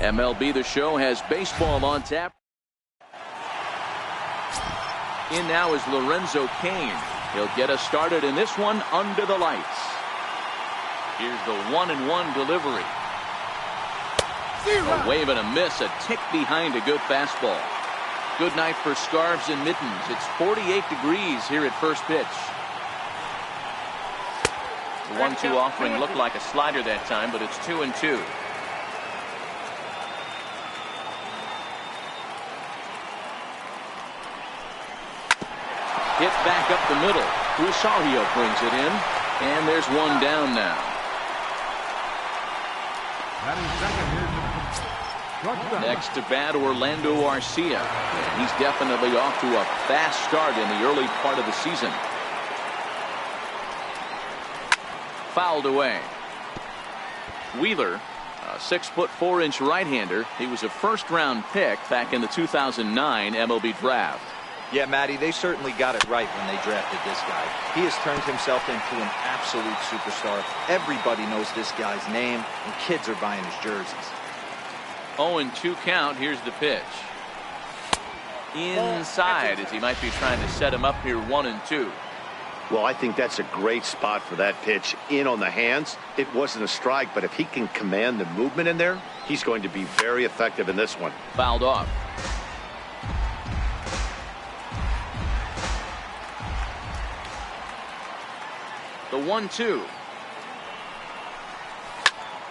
MLB The Show has baseball on tap. In now is Lorenzo Cain. He'll get us started in this one under the lights. Here's the 1-1 delivery. A wave and a miss, a tick behind a good fastball. Good night for scarves and mittens. It's 48 degrees here at first pitch. The 1-2 offering looked like a slider that time, but it's 2-2. Hit back up the middle. Rosario brings it in, and there's one down now. Next to bat, Orlando Arcia. And he's definitely off to a fast start in the early part of the season. Fouled away. Wheeler, a 6'4" right-hander. He was a first-round pick back in the 2009 MLB draft. Yeah, Matty, they certainly got it right when they drafted this guy. He has turned himself into an absolute superstar. Everybody knows this guy's name, and kids are buying his jerseys. 0-2 count. Here's the pitch. Inside, as he might be trying to set him up here 1-2. Well, I think that's a great spot for that pitch. In on the hands. It wasn't a strike, but if he can command the movement in there, he's going to be very effective in this one. Fouled off. The 1-2.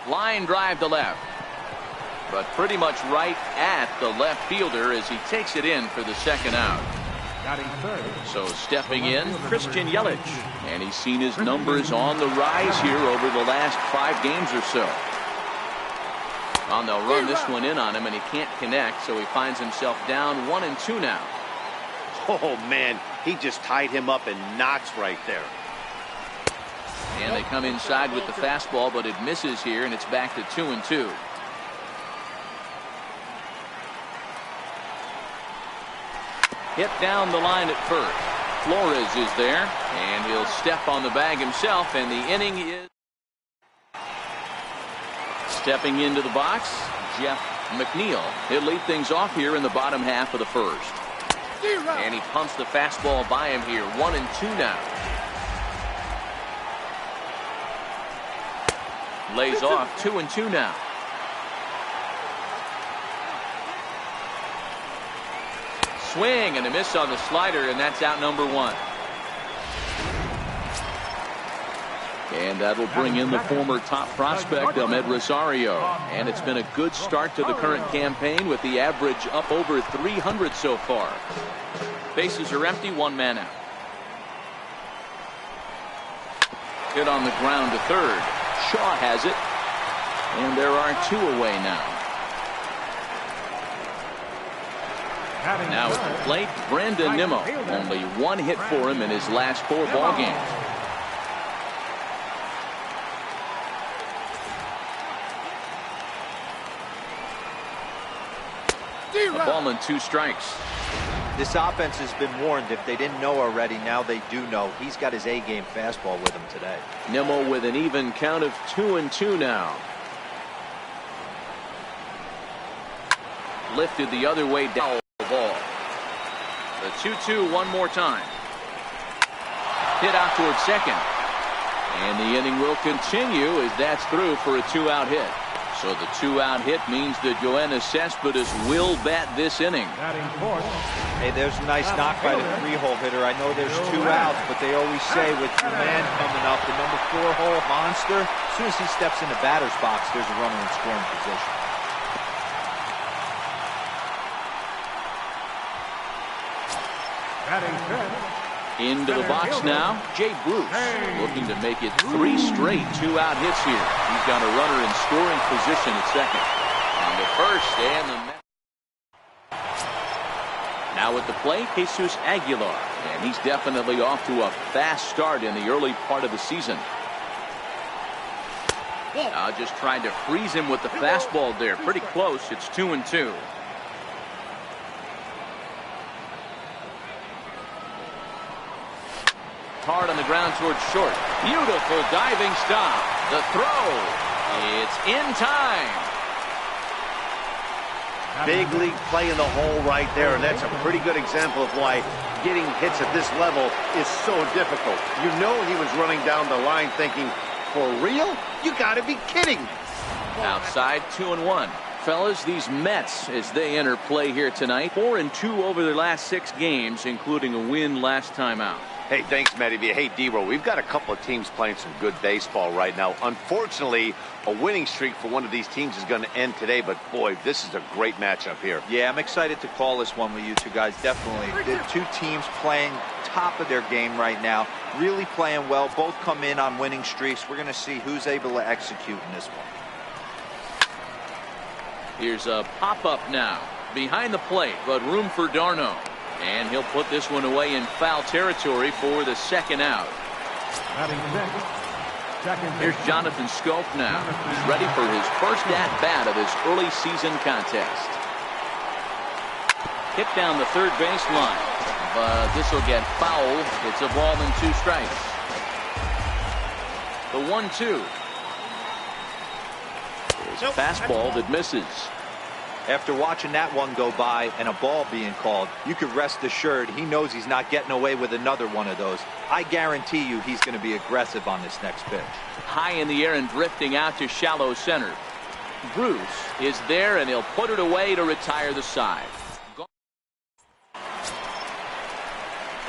Line drive to left. But pretty much right at the left fielder as he takes it in for the second out. So stepping in, Christian Yelich. And he's seen his numbers on the rise here over the last 5 games or so. And they'll run this one in on him, and he can't connect, so he finds himself down 1-2 now. Oh, man, he just tied him up in knots right there. And they come inside with the fastball, but it misses here, and it's back to 2-2. Hit down the line at first. Flores is there, and he'll step on the bag himself, and the inning is... Stepping into the box, Jeff McNeil. He'll lead things off here in the bottom half of the first. And he pumps the fastball by him here, 1-2 now. Lays off, 2-2 now. Swing and a miss on the slider, and that's out number 1. And that'll bring in the former top prospect, Ahmed Rosario. And it's been a good start to the current campaign with the average up over 300 so far. Bases are empty, 1 man out. Hit on the ground to third. Shaw has it, and there are 2 away now. Now at the plate, Brandon Nimmo. Only 1 hit for him in his last 4 ball games. A ball and 2 strikes. This offense has been warned. If they didn't know already, now they do know. He's got his A-game fastball with him today. Nimmo with an even count of 2-2 now. Lifted the other way down the ball. The 2-2 one more time. Hit out towards second. And the inning will continue as that's through for a 2-out hit. So the 2-out hit means that Yoenis Cespedes will bat this inning. Hey, there's a nice knock by the 3-hole hitter. I know there's 2 outs, but they always say with your man coming up, the number 4-hole monster, as soon as he steps in the batter's box, there's a runner in scoring position. Into the box now, Jay Bruce, looking to make it 3 straight 2-out hits here. He's got a runner in scoring position at second. On to first, and the... Now at the plate, Jesus Aguilar, and he's definitely off to a fast start in the early part of the season. Just trying to freeze him with the fastball there. Pretty close. It's 2-2. Hard on the ground towards short. Beautiful diving stop. The throw. It's in time. Big league play in the hole right there, and that's a pretty good example of why getting hits at this level is so difficult. You know he was running down the line thinking, for real? You gotta be kidding me. Outside, 2-1. Fellas, these Mets, as they enter play here tonight, 4-2 over their last 6 games, including a win last time out. Hey, thanks, Matty B. Hey, D-Roll, we've got a couple of teams playing some good baseball right now. Unfortunately, a winning streak for one of these teams is going to end today, but boy, this is a great matchup here. Yeah, I'm excited to call this one with you two guys, definitely. The two teams playing top of their game right now, really playing well. Both come in on winning streaks. We're going to see who's able to execute in this one. Here's a pop-up now. Behind the plate, but room for d'Arnaud. And he'll put this one away in foul territory for the second out. Here's Jonathan Schoop now. He's ready for his first at-bat of his early season contest. Hit down the third baseline. But this will get foul. It's a ball and 2 strikes. The 1-2. It's a fastball that misses. After watching that one go by and a ball being called, you could rest assured he knows he's not getting away with another one of those. I guarantee you he's going to be aggressive on this next pitch. High in the air and drifting out to shallow center. Bruce is there, and he'll put it away to retire the side.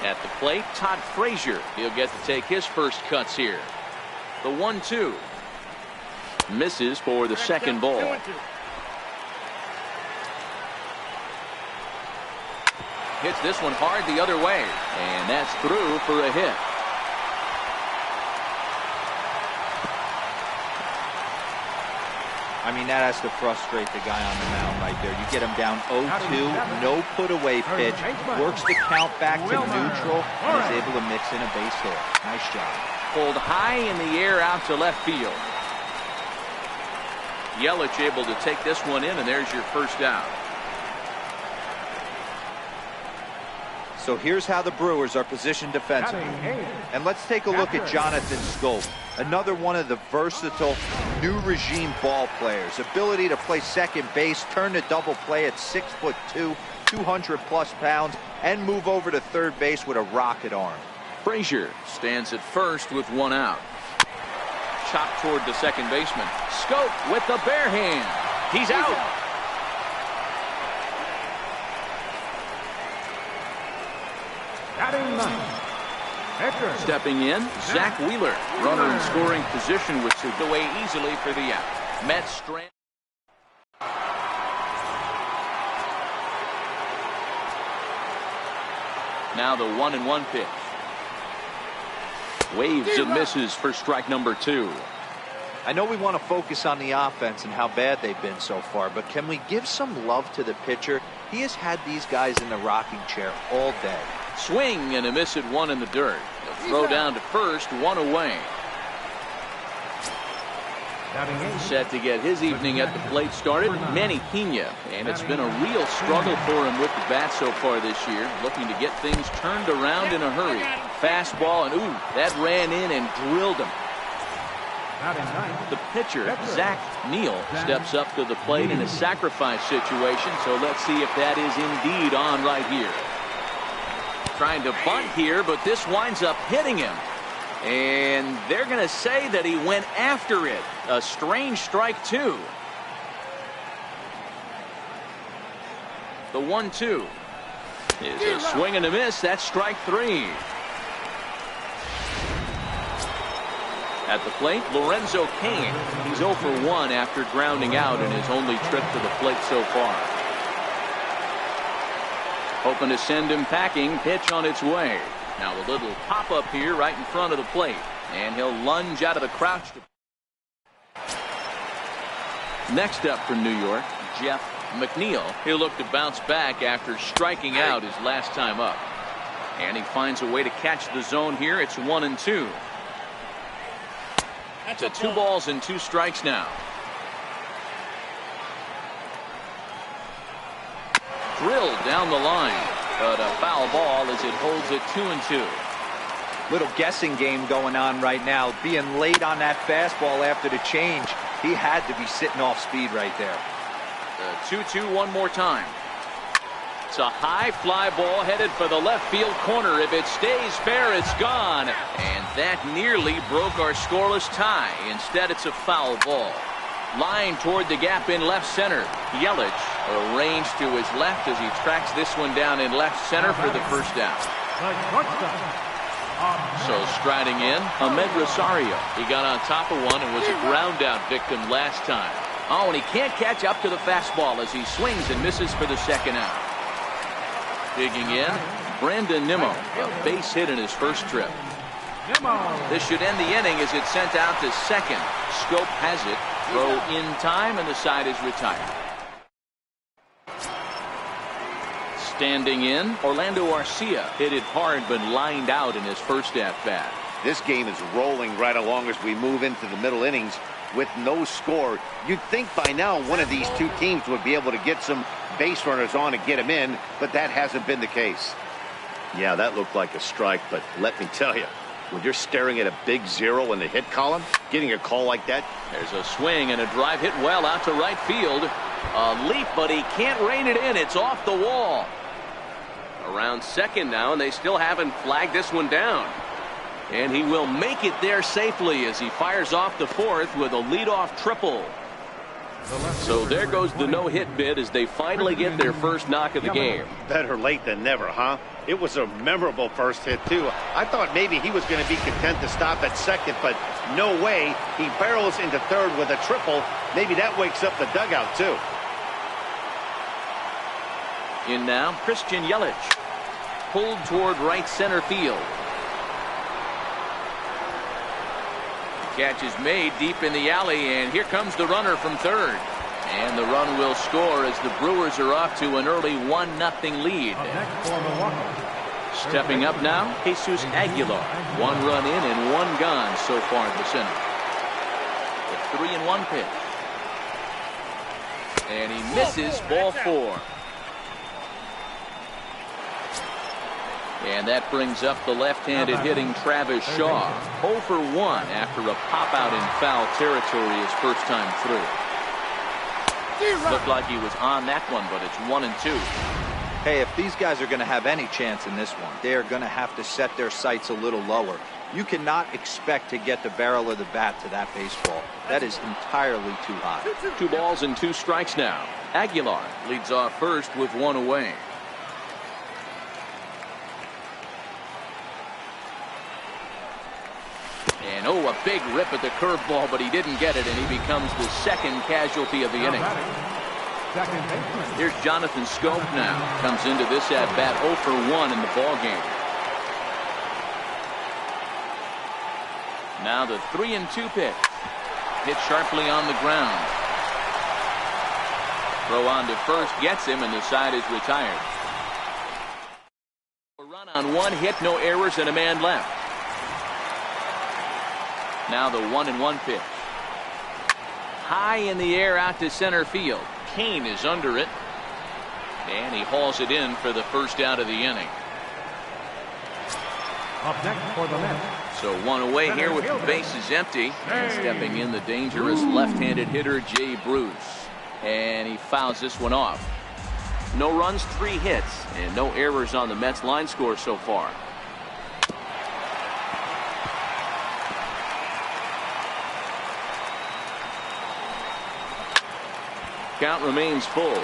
At the plate, Todd Frazier. He'll get to take his first cuts here. The 1-2. Misses for the second ball. Hits this one hard the other way, and that's through for a hit. I mean, that has to frustrate the guy on the mound right there. You get him down 0-2, no put-away pitch, works the count back to neutral, and is able to mix in a base hit. Nice job. Pulled high in the air out to left field. Yelich able to take this one in, and there's your first out. So here's how the Brewers are positioned defensively. And let's take a look at Jonathan Schoop, another one of the versatile new regime ball players. Ability to play second base, turn to double play at 6'2", 200+ pounds, and move over to third base with a rocket arm. Frazier stands at first with 1 out. Chopped toward the second baseman. Schoop with the bare hand. He's out. Stepping in, Zach Wheeler. Runner in scoring position with away easily for the out. Mets strand. Now the 1-1 pitch. Waves and misses for strike number 2. I know we want to focus on the offense and how bad they've been so far, but can we give some love to the pitcher? He has had these guys in the rocking chair all day. Swing and a miss at 1 in the dirt. He'll throw down to first, 1 away. Set to get his evening at the plate started, Manny Pena, and it's been a real struggle for him with the bat so far this year, looking to get things turned around in a hurry. Fastball, and ooh, that ran in and drilled him. The pitcher, Zach Neal, steps up to the plate in a sacrifice situation, so let's see if that is indeed on right here. Trying to bunt here, but this winds up hitting him. And they're going to say that he went after it. A strange strike, too. The 1-2 is a swing and a miss. That's strike 3. At the plate, Lorenzo Cain. He's 0 for 1 after grounding out in his only trip to the plate so far. Hoping to send him packing. Pitch on its way. Now a little pop-up here right in front of the plate. And he'll lunge out of the crouch. Next up from New York, Jeff McNeil. He'll look to bounce back after striking out his last time up. And he finds a way to catch the zone here. It's 1-2. To 2 balls and 2 strikes now. Drilled down the line, but a foul ball as it holds it 2-2. Little guessing game going on right now. Being late on that fastball after the change. He had to be sitting off speed right there. The 2-2 one more time. It's a high fly ball headed for the left field corner. If it stays fair, it's gone. And that nearly broke our scoreless tie. Instead, it's a foul ball. Line toward the gap in left center. Yelich arranged to his left as he tracks this one down in left center for the first down. So striding in, Ahmed Rosario. He got on top of one and was a ground out victim last time. Oh, and he can't catch up to the fastball as he swings and misses for the second out. Digging in, Brandon Nimmo, a base hit in his first trip. This should end the inning as it's sent out to second. Scope has it. Throw in time, and the side is retired. Standing in, Orlando Arcia hit it hard but lined out in his first at-bat. This game is rolling right along as we move into the middle innings with no score. You'd think by now one of these two teams would be able to get some base runners on and get them in, but that hasn't been the case. Yeah, that looked like a strike, but let me tell you, when you're staring at a big zero in the hit column, getting a call like that. There's a swing and a drive hit well out to right field. A leap, but he can't rein it in. It's off the wall. Around second now, and they still haven't flagged this one down. And he will make it there safely as he fires off the fourth with a leadoff triple. So there goes the no-hit bid as they finally get their first knock of the game. Better late than never, huh? It was a memorable first hit, too. I thought maybe he was going to be content to stop at second, but no way. He barrels into third with a triple. Maybe that wakes up the dugout, too. In now, Christian Yelich. Pulled toward right center field. Catch is made deep in the alley, and here comes the runner from third. And the run will score as the Brewers are off to an early 1-0 lead. Stepping up now, Jesus Aguilar. 1 run in and 1 gone so far in the center. The 3-1 pitch. And he misses, ball 4. And that brings up the left-handed hitting Travis Shaw. 0 for 1 after a pop-out in foul territory his first time through. Looked like he was on that one, but it's 1-2. Hey, if these guys are going to have any chance in this one, they are going to have to set their sights a little lower. You cannot expect to get the barrel of the bat to that baseball. That is entirely too high. 2 balls and 2 strikes now. Aguilar leads off first with 1 away. And oh, a big rip at the curveball, but he didn't get it, and he becomes the second casualty of the inning. Here's Jonathan Scope now. Comes into this at-bat 0 for 1 in the ballgame. Now the 3-2 pitch. Hit sharply on the ground. Throw on to first, gets him, and the side is retired. A run on 1 hit, no errors, and a man left. Now the 1-1 pitch. High in the air out to center field. Kane is under it. And he hauls it in for the first out of the inning. Up next for the Mets. So 1 away here with the bases empty. And stepping in the dangerous left-handed hitter Jay Bruce. And he fouls this one off. No runs, 3 hits, and no errors on the Mets line score so far. Count remains full.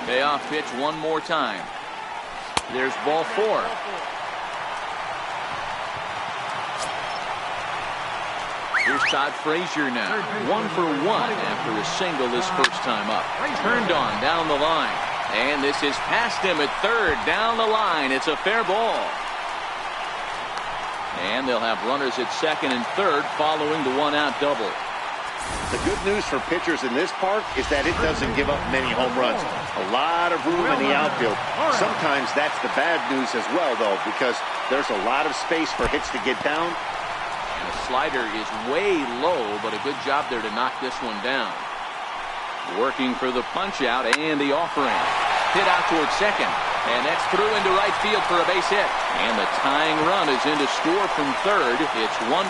Payoff pitch one more time. There's ball 4. Here's Todd Frazier now. 1 for 1 after a single this first time up. Turned on down the line. And this is past him at third. Down the line. It's a fair ball. And they'll have runners at second and third following the 1-out double. The good news for pitchers in this park is that it doesn't give up many home runs. A lot of room in the outfield. Sometimes that's the bad news as well, though, because there's a lot of space for hits to get down. And the slider is way low, but a good job there to knock this one down. Working for the punch-out and the offering. Hit out towards second. And that's through into right field for a base hit. And the tying run is in to score from third. It's 1-1.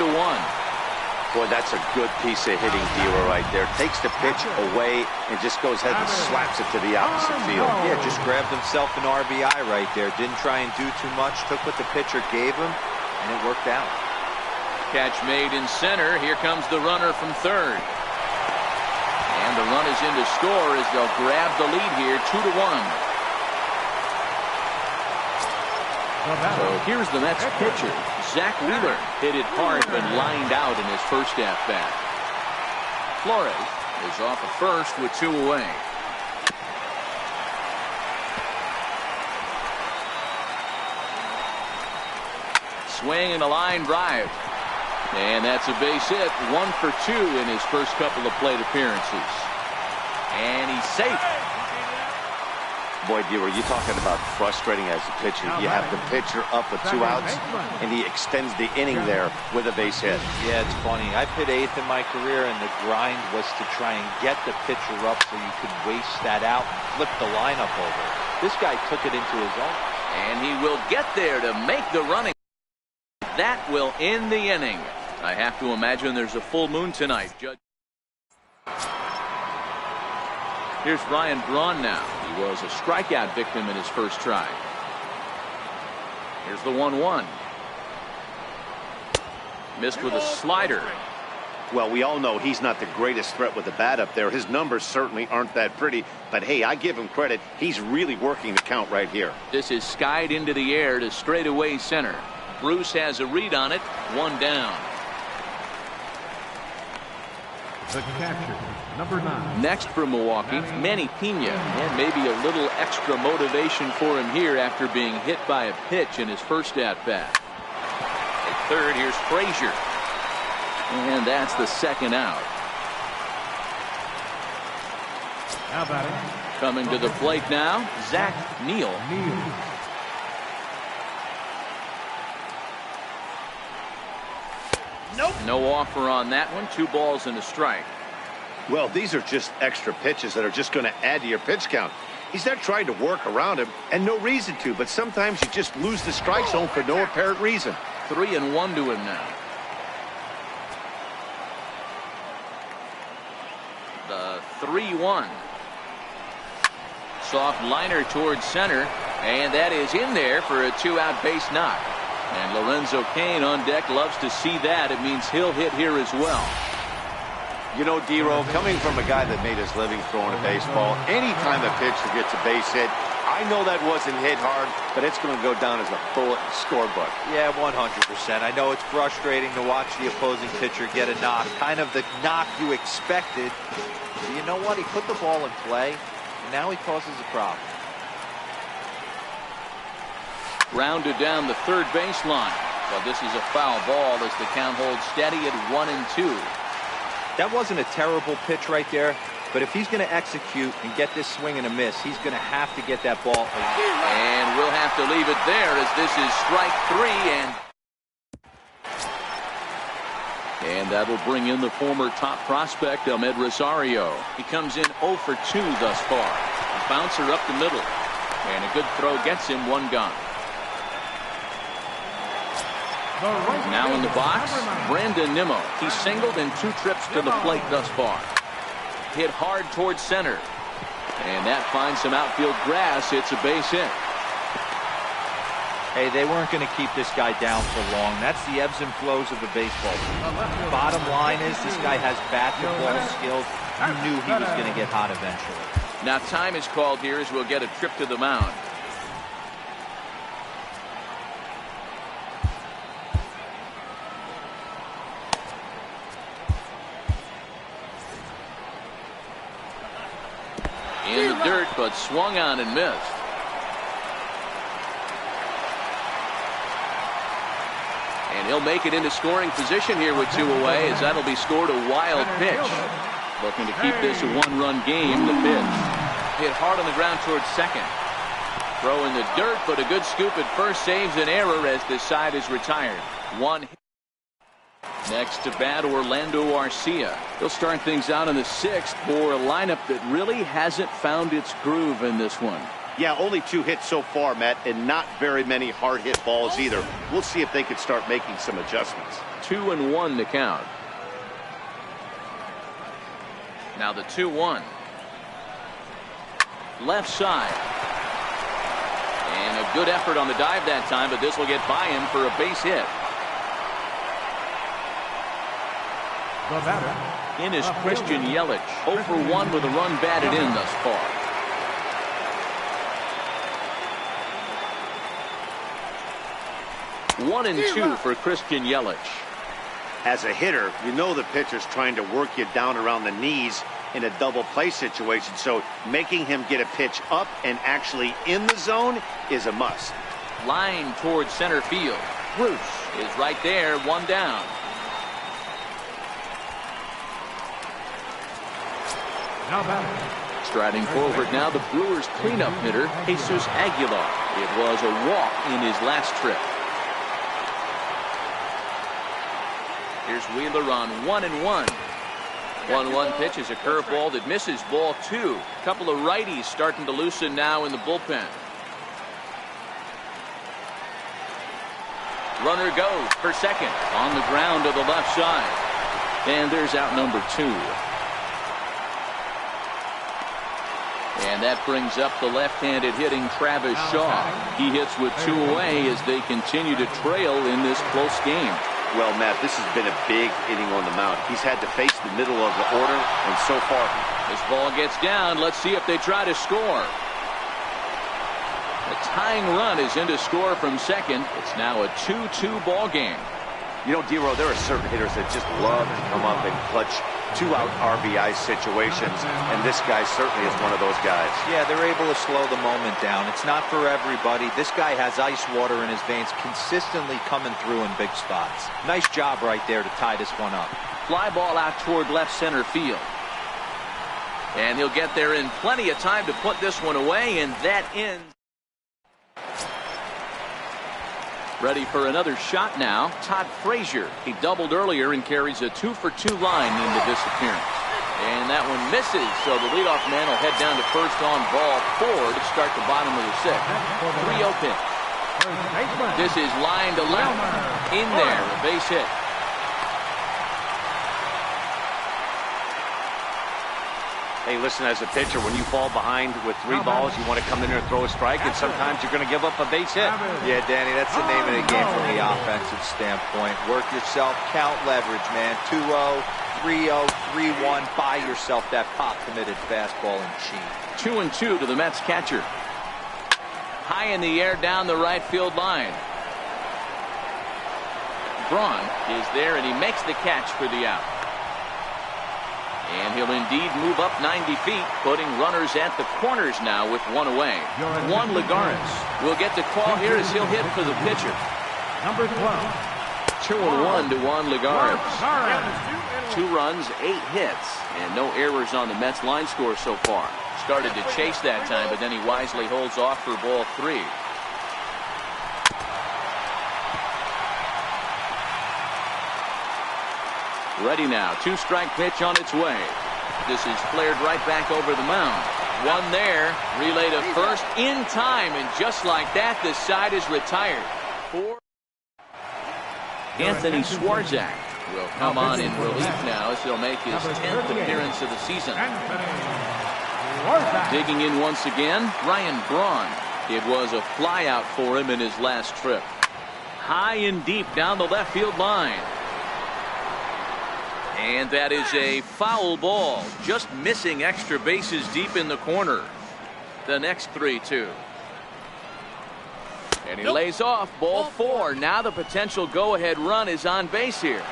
Boy, that's a good piece of hitting, Dero, right there. Takes the pitch away and just goes ahead and slaps it to the opposite field. Yeah, just grabbed himself an RBI right there. Didn't try and do too much. Took what the pitcher gave him, and it worked out. Catch made in center. Here comes the runner from third. And the run is in to score as they'll grab the lead here, 2-1. So here's the Mets pitcher. Zach Wheeler hit it hard but lined out in his first at-bat. Flores is off at first with 2 away. Swing and a line drive. And that's a base hit. 1 for 2 in his first couple of plate appearances. And he's safe. Boy, Dero, you're talking about frustrating as a pitcher. You have the pitcher up with 2 outs, and he extends the inning there with a base hit. Yeah, it's funny. I've hit 8th in my career, and the grind was to try and get the pitcher up so you could waste that out, flip the lineup over. This guy took it into his own. And he will get there to make the running. That will end the inning. I have to imagine there's a full moon tonight. Here's Ryan Braun now. He was a strikeout victim in his first try. Here's the 1-1. Missed with a slider. Well, we all know he's not the greatest threat with the bat up there. His numbers certainly aren't that pretty. But, hey, I give him credit. He's really working the count right here. This is skied into the air to straightaway center. Bruce has a read on it. 1 down. The catcher, number 9. Next for Milwaukee, Manny Pena. And maybe a little extra motivation for him here after being hit by a pitch in his first at-bat. At third, here's Frazier. And that's the second out. How about it? Coming to the plate now, Zach Neal. Nope. No offer on that one. 2 balls and a strike. Well, these are just extra pitches that are just going to add to your pitch count. He's not trying to work around him, and no reason to, but sometimes you just lose the strike zone for no apparent reason. 3-1 to him now. The 3-1. Soft liner towards center, and that is in there for a 2-out base knock. And Lorenzo Cain on deck loves to see that. It means he'll hit here as well. You know, Dero, coming from a guy that made his living throwing a baseball, anytime a pitcher gets a base hit, I know that wasn't hit hard, but it's going to go down as a bullet in the scorebook. Yeah, 100%. I know it's frustrating to watch the opposing pitcher get a knock, kind of the knock you expected. But you know what? He put the ball in play, and now he causes a problem. Grounded down the third baseline. But this is a foul ball as the count holds steady at 1-2. That wasn't a terrible pitch right there, but if he's going to execute and get this swing and a miss, he's going to have to get that ball. And we'll have to leave it there as this is strike 3. And that'll bring in the former top prospect, Ahmed Rosario. He comes in 0 for 2 thus far. A bouncer up the middle. And a good throw gets him 1 gone. Now in the box, Brandon Nimmo. He's singled in 2 trips to the plate thus far. Hit hard towards center. And that finds some outfield grass. It's a base hit. Hey, they weren't going to keep this guy down for long. That's the ebbs and flows of the baseball. Bottom line is this guy has bat-to-ball skills. You knew he was going to get hot eventually. Now time is called here as we'll get a trip to the mound. In the dirt, but swung on and missed. And he'll make it into scoring position here with 2 away, as that'll be scored a wild pitch. Looking to keep this a 1-run game. The pitch hit hard on the ground towards second. Throw in the dirt, but a good scoop at first saves an error as this side is retired. 1 hit. Next to bat, Orlando Arcia. He'll start things out in the 6th for a lineup that really hasn't found its groove in this one. Yeah, only 2 hits so far, Matt, and not very many hard hit balls either. We'll see if they can start making some adjustments. 2-1 the count. Now the 2-1. Left side. And a good effort on the dive that time, but this will get by him for a base hit. The batter. In is Christian Yelich. 0 for 1 with a run batted in thus far. One and two for Christian Yelich. As a hitter, you know the pitcher's trying to work you down around the knees in a double play situation, so making him get a pitch up and actually in the zone is a must. Line towards center field. Bruce is right there, one down. Now batting. Striding forward now, the Brewers' cleanup hitter, Jesus Aguilar. It was a walk in his last trip. Here's Wheeler on 1-1. 1-1 pitch is a curveball that misses, ball 2. Couple of righties starting to loosen now in the bullpen. Runner goes for second on the ground to the left side. And there's out number 2. And that brings up the left-handed hitting Travis Shaw. He hits with 2 away as they continue to trail in this close game. Well, Matt, this has been a big inning on the mound. He's had to face the middle of the order, and so far... This ball gets down. Let's see if they try to score. A tying run is in to score from second. It's now a 2-2 ball game. You know, D-Row, there are certain hitters that just love to come up and clutch 2-out RBI situations, and this guy certainly is one of those guys. Yeah, they're able to slow the moment down. It's not for everybody. This guy has ice water in his veins, consistently coming through in big spots. Nice job right there to tie this one up. Fly ball out toward left center field. And he'll get there in plenty of time to put this one away, and that ends. Ready for another shot now, Todd Frazier. He doubled earlier and carries a 2-for-2 line into this appearance. And that one misses, so the leadoff man will head down to first on ball 4 to start the bottom of the 6th. 3-0 pitch. This is line to left. In there, a base hit. Hey, listen, as a pitcher, when you fall behind with 3 balls, you want to come in there and throw a strike, and sometimes you're going to give up a base hit. Yeah, Danny, that's the name of the game from the offensive standpoint. Work yourself, count leverage, man. 2-0, 3-0, 3-1. Buy yourself that pop-committed fastball and cheat. 2-2 to the Mets catcher. High in the air down the right field line. Braun is there, and he makes the catch for the out. And he'll indeed move up 90 feet, putting runners at the corners now with 1 away. Juan Lagares will get the call here as he'll hit for the pitcher. Number 12. 2-1 to Juan Lagares. 2 runs, 8 hits, and no errors on the Mets line score so far. Started to chase that time, but then he wisely holds off for ball 3. Ready now. 2-strike pitch on its way. This is flared right back over the mound. 1 there. Relay to first in time. And just like that, the side is retired. 4. Anthony Swarzak will come on in relief now as he'll make his 10th appearance of the season. Digging in once again, Ryan Braun. It was a flyout for him in his last trip. High and deep down the left field line. And that is a foul ball, just missing extra bases deep in the corner. The next 3-2. And he lays off ball 4. Now the potential go-ahead run is on base here.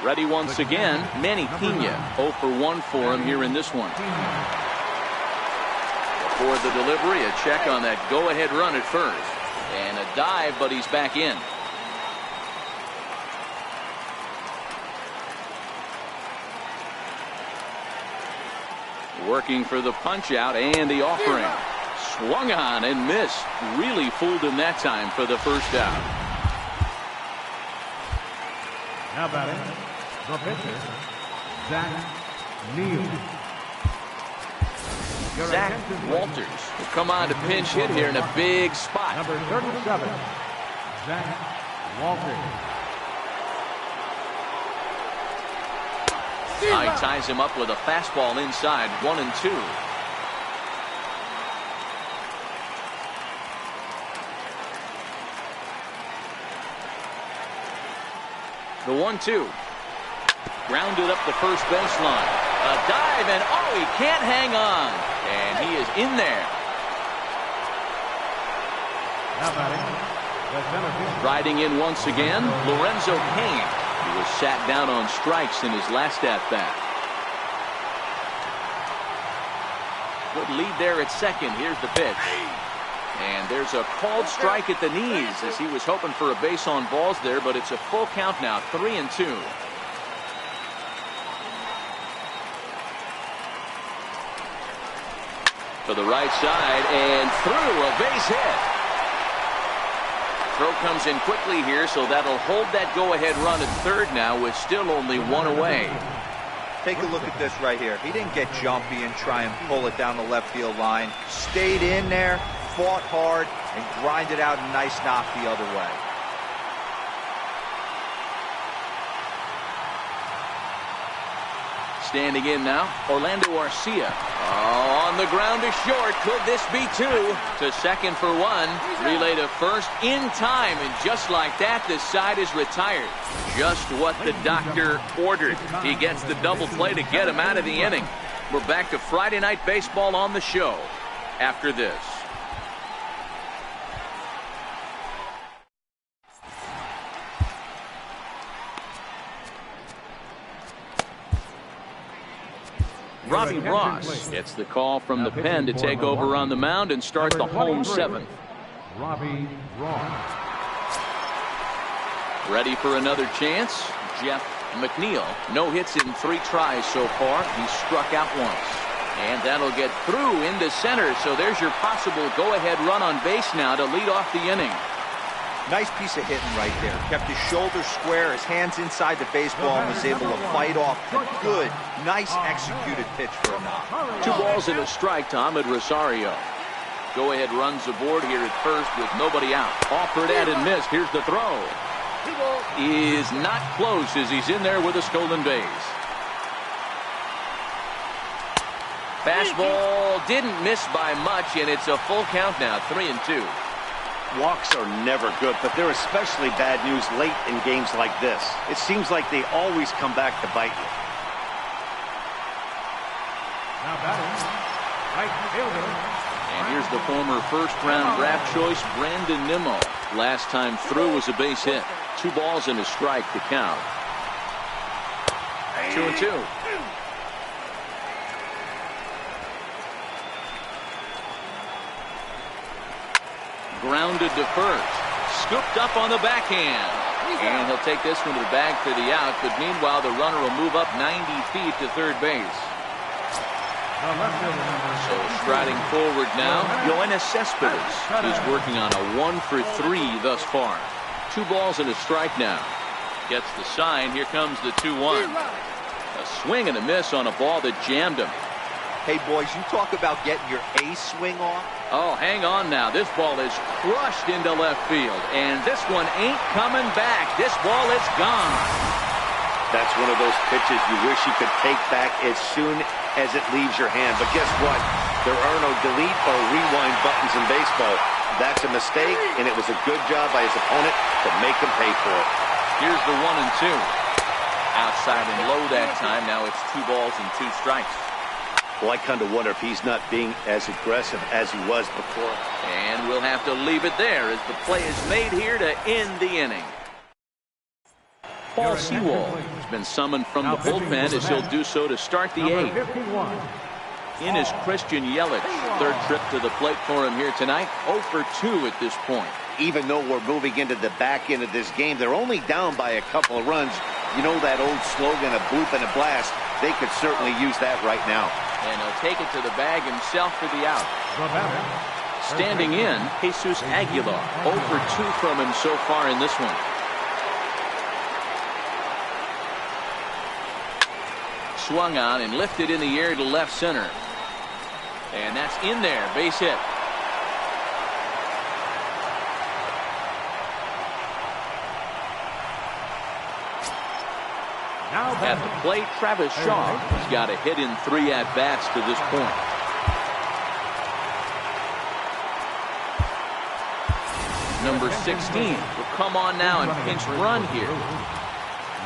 Ready once again, Manny Pena. 0 for 1 for him here in this one. Before the delivery, a check on that go-ahead run at first. And a dive, but he's back in. Working for the punch out and the offering. Swung on and missed. Really fooled him that time for the first out. Now batting, the pitcher, Zach Neal. Zach Walters will come on to pinch hit here in a big spot. Number 37, Zach Walters. He ties him up with a fastball inside, 1-2. The 1-2. Grounded up the first baseline. A dive, and oh, he can't hang on. And he is in there. Now batting, the center fielder. Riding in once again, Lorenzo Cain. He was sat down on strikes in his last at-bat. Good lead there at second. Here's the pitch. And there's a called strike at the knees as he was hoping for a base on balls there, but it's a full count now, 3-2. To the right side and through, a base hit. Throw comes in quickly here, so that'll hold that go-ahead run at third now with still only one away. Take a look at this right here. He didn't get jumpy and try and pull it down the left field line. Stayed in there, fought hard, and grinded out a nice knock the other way. Standing in now, Orlando Arcia. Oh, on the ground to short. Could this be two? To second for one. Relay to first in time. And just like that, the side is retired. Just what the doctor ordered. He gets the double play to get him out of the inning. We're back to Friday Night Baseball on the show after this. Robbie Ross gets the call from the pen to take over on the mound and start the home seventh. Robbie Ross. Ready for another chance. Jeff McNeil. No hits in 3 tries so far. He struck out once. And that'll get through into center. So there's your possible go-ahead run on base now to lead off the inning. Nice piece of hitting right there. Kept his shoulders square, his hands inside the baseball, and was able to fight off a good, nice executed pitch for a knock. 2 balls and a strike to Ahmed Rosario. Go-ahead runs aboard here at first with nobody out. Offered at and missed. Here's the throw. Is not close as he's in there with a stolen base. Fastball didn't miss by much, and it's a full count now, 3-2. Walks are never good, but they're especially bad news late in games like this. It seems like they always come back to bite you. Now batting, right fielder. And here's the former first-round draft choice, Brandon Nimmo. Last time through was a base hit. 2 balls and a strike to count. 2-2. Grounded to first. Scooped up on the backhand. And he'll take this one to the bag for the out. But meanwhile, the runner will move up 90 feet to third base. So striding forward now, Yoenis Cespedes. He's working on a 1-for-3 thus far. 2 balls and a strike now. Gets the sign. Here comes the 2-1. A swing and a miss on a ball that jammed him. Hey, boys, you talk about getting your ace swing off. Oh, hang on now. This ball is crushed into left field. And this one ain't coming back. This ball is gone. That's one of those pitches you wish you could take back as soon as it leaves your hand. But guess what? There are no delete or rewind buttons in baseball. That's a mistake, and it was a good job by his opponent to make him pay for it. Here's the 1-2. Outside and low that time. Now it's 2 balls and 2 strikes. Well, I kind of wonder if he's not being as aggressive as he was before. And we'll have to leave it there as the play is made here to end the inning. Paul Sewald has been summoned from the bullpen as he'll do so to start the 8th. In is Christian Yelich. 3rd trip to the plate for him here tonight. 0-for-2 at this point. Even though we're moving into the back end of this game, they're only down by a couple of runs. You know that old slogan, a bloop and a blast? They could certainly use that right now. And he'll take it to the bag himself for the out. Standing in, Jesus Aguilar. 0-for-2 from him so far in this one. Swung on and lifted in the air to left center. And that's in there. Base hit. At the plate, Travis Shaw has got a hit in 3 at-bats to this point. Number 16 will come on now and pinch run here.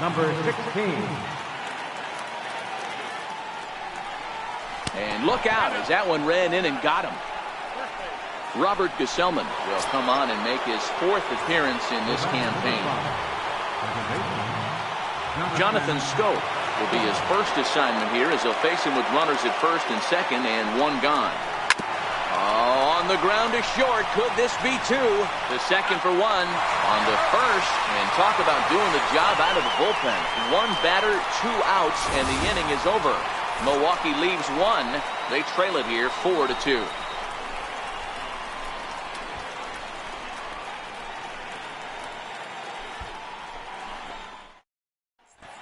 Number 16. And look out as that one ran in and got him. Robert Gesellman will come on and make his 4th appearance in this campaign. Jonathan Stowe will be his first assignment here as he'll face him with runners at first and second and 1 gone. Oh, on the ground to short. Could this be 2? The second for 1 on the first. And talk about doing the job out of the bullpen. 1 batter, 2 outs, and the inning is over. Milwaukee leaves 1. They trail it here 4-2.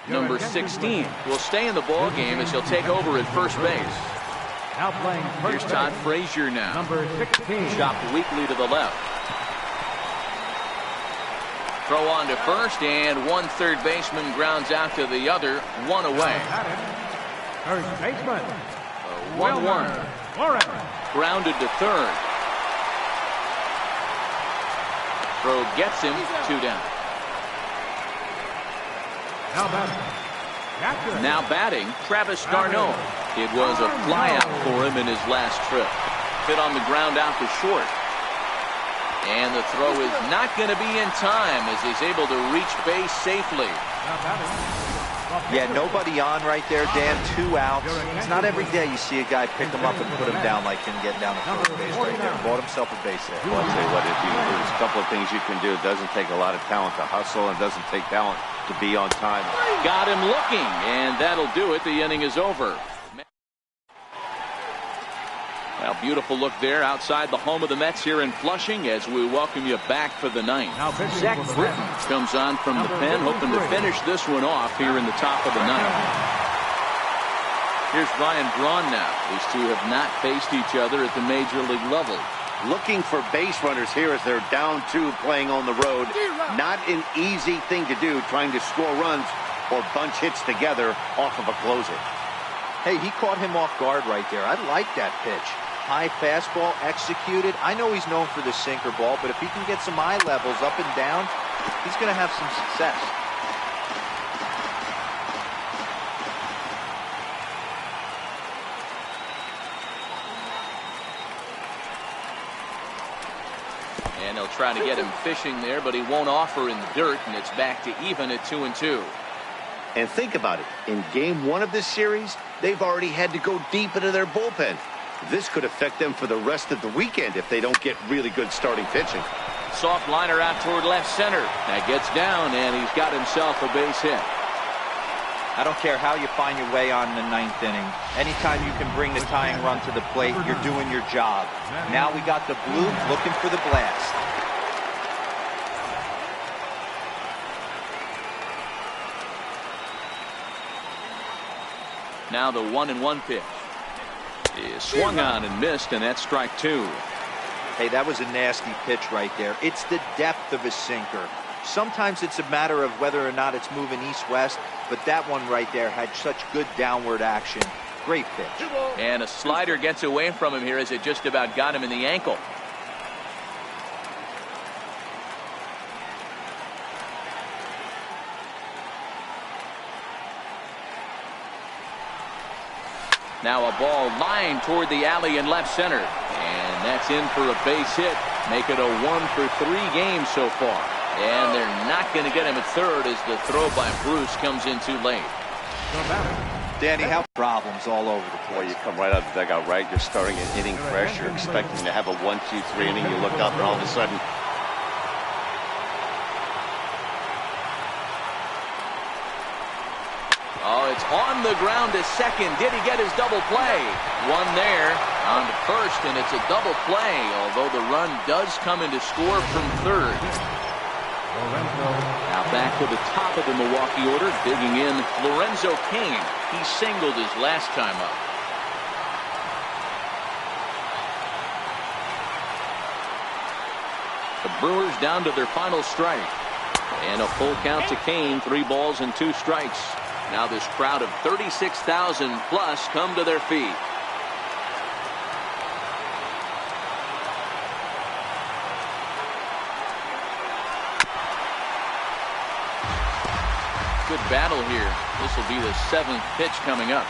Number 16 will stay in the ball game as he'll take over at first base. Now playing Here's Todd Frazier now. Number 16. Chopped weakly to the left. Throw on to first, and 1 third baseman grounds out to the other. 1 away. First baseman. 1-1. Grounded to third. Throw gets him. 2 down. Now batting, Travis d'Arnaud. It was a flyout for him in his last trip. Hit on the ground out to short. And the throw is not going to be in time as he's able to reach base safely. Yeah, nobody on right there, Dan. 2 outs. It's not every day you see a guy pick him up and put him down like him getting down the first base right there. Bought himself a base hit. Well, I'll tell you what, there's a couple of things you can do. It doesn't take a lot of talent to hustle, and it doesn't take talent to be on time. Got him looking, and that'll do it. The inning is over. Well, beautiful look there outside the home of the Mets here in Flushing as we welcome you back for the 9th. Zach Britton comes on from the pen, hoping to finish this one off here in the top of the 9th. Here's Ryan Braun now. These two have not faced each other at the major league level. Looking for base runners here as they're down 2 playing on the road. Not an easy thing to do, trying to score runs or bunch hits together off of a closer. Hey, he caught him off guard right there. I like that pitch. High fastball executed. I know he's known for the sinker ball, but if he can get some eye levels up and down, he's going to have some success. And he'll try to get him fishing there, but he won't offer in the dirt, and it's back to even at 2-2. And think about it. In game 1 of this series, they've already had to go deep into their bullpen. This could affect them for the rest of the weekend if they don't get really good starting pitching. Soft liner out toward left center. That gets down, and he's got himself a base hit. I don't care how you find your way on the 9th inning. Anytime you can bring the tying run to the plate, you're doing your job. Now we got the blue looking for the blast. Now the 1-1 pitch is swung on and missed, and that's strike 2. Hey, that was a nasty pitch right there. It's the depth of a sinker. Sometimes it's a matter of whether or not it's moving east-west, but that one right there had such good downward action. Great pitch. And a slider gets away from him here as it just about got him in the ankle. Now a ball lined toward the alley in left center. And that's in for a base hit. Make it a 1-for-3 game so far. And they're not going to get him at third as the throw by Bruce comes in too late. Danny, how problems all over the place. Well, you come right out of the dugout, right? You're starting an inning fresh. You're expecting to have a 1-2-3 inning. You look up and all of a sudden, oh, it's on the ground to second. Did he get his double play? One there on to first, and it's a double play, although the run does come in to score from third. Now back to the top of the Milwaukee order, digging in Lorenzo Cain. He singled his last time up. The Brewers down to their final strike. And a full count to Cain, 3 balls and 2 strikes. Now this crowd of 36,000 plus come to their feet. Good battle here. This will be the 7th pitch coming up.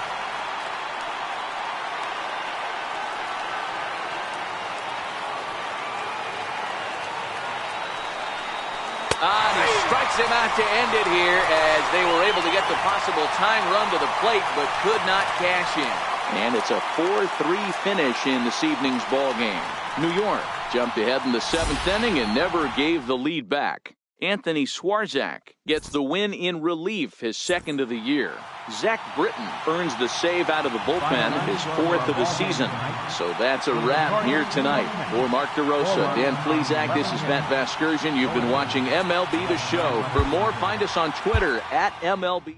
He strikes him out to end it here as they were able to get the possible tying run to the plate but could not cash in. And it's a 4-3 finish in this evening's ball game. New York jumped ahead in the 7th inning and never gave the lead back. Anthony Swarzak gets the win in relief, his 2nd of the year. Zach Britton earns the save out of the bullpen, his 4th of the season. So that's a wrap here tonight. For Mark DeRosa, Dan Plesac, this is Matt Vasgersian. You've been watching MLB The Show. For more, find us on Twitter @MLB.